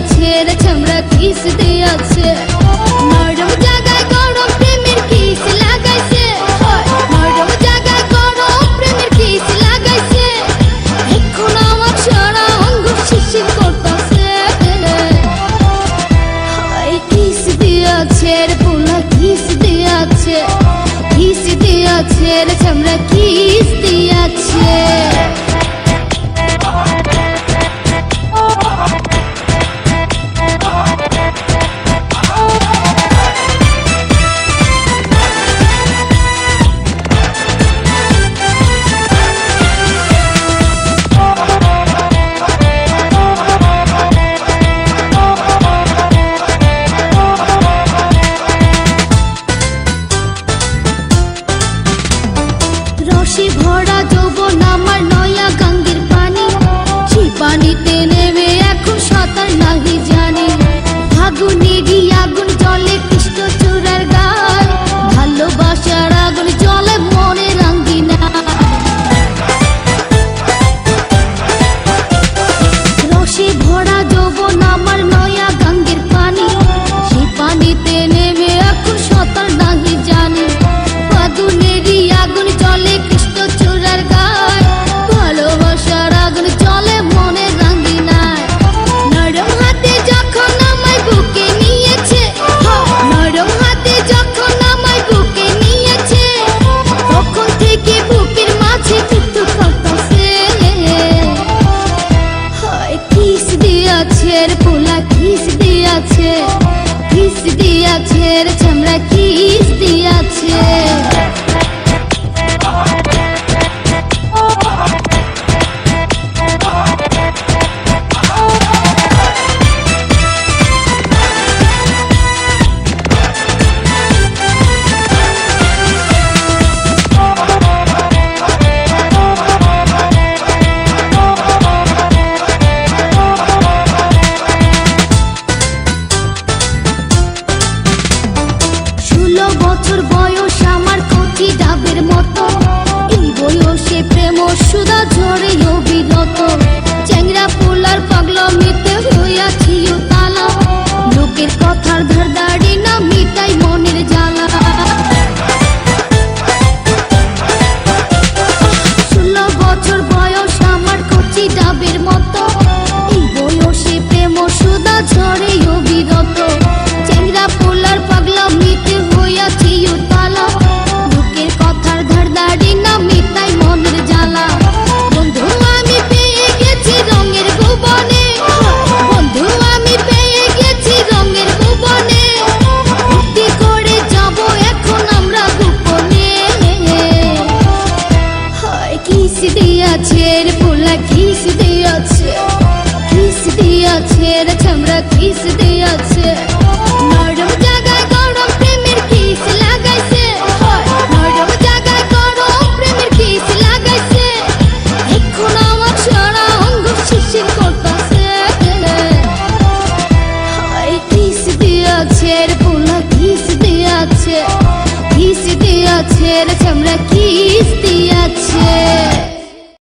দিয়াছে রে চামড়া কিস দিয়াছে নরম জায়গায় গরম প্রেমের কিস লাগাইছে নরম জায়গায় গরম প্রেমের কিস লাগাইছে এখন আমার সারা অঙ্গ শিশির করতেছে কিস দিয়াছে রে পোলা কিস দিয়াছে রে চামড়া কিস দিয়াছে রসে ভরা যৌবন আমার নয়া গঙ্গের পানি সেই পানিতে নেমে এখন সাঁতার নাহি জানি ফাগুনেরই আগুন জলে কৃষ্ণ চূড়ার গান ভালোবাসার আগুন জলে মনে রাঙ্গিনা রসে ভরা যৌবন আমার নয়া গঙ্গের পানি সেই পানিতে নেমে এখন সাঁতার নাহি জানি ফাগুনেরই আগুন জলে কৃষ্ণ চূড়ার গায় ভালোবাসার আগুন জলে মনে রাঙ্গিনায় নরম হাতে যখন আমায় বুকে নিয়েছে নরম হাতে যখন আমায় বুকে নিয়েছে তখন থেকে বুকের মাঝে টুকটুক করতেছে কিস দিয়াছে রে পোলা কিস দিয়াছে রে চামড়া কিস দিয়াছে বছর বয়স আমার কচি ডাবের মতো এই বয়সে প্রেম সুধা ঝরে অবিরত চ্যাংরা পোলার পাগলামিতে হইয়াছি তালা লোকের কথার ধারদাড়ি না মিটাই মনের জ্বালা 16 বছর বয়স আমার কচি ডাবের মতো এই বয়সে প্রেম সুধা ঝরে অবিরত চ্যাংরা পোলার পাগলামিতে হইয়াছি তালা লোকের কথার ধারদাড়ি না মিটাই মনের জ্বালা বন্ধু আমি পেয়ে গেছি রঙের ভুবনে বন্ধু আমি পেয়ে গেছি রঙের ভুবনে ভক্তি করে যাব এখন আমরা গোপনে কিস দিয়াছে রে পোলা কিস দিয়াছে রে চামড়া কিস দিয়াছে নরম জায়গায় গরম প্রেমের কিস লাগাইছে নরম জায়গায় গরম প্রেমের কিস লাগাইছে এখন আমার সারা অঙ্গ শিশির করতেছে কিস দিয়াছে রে পোলা কিস দিয়াছে রে চামড়া কিস দিয়াছে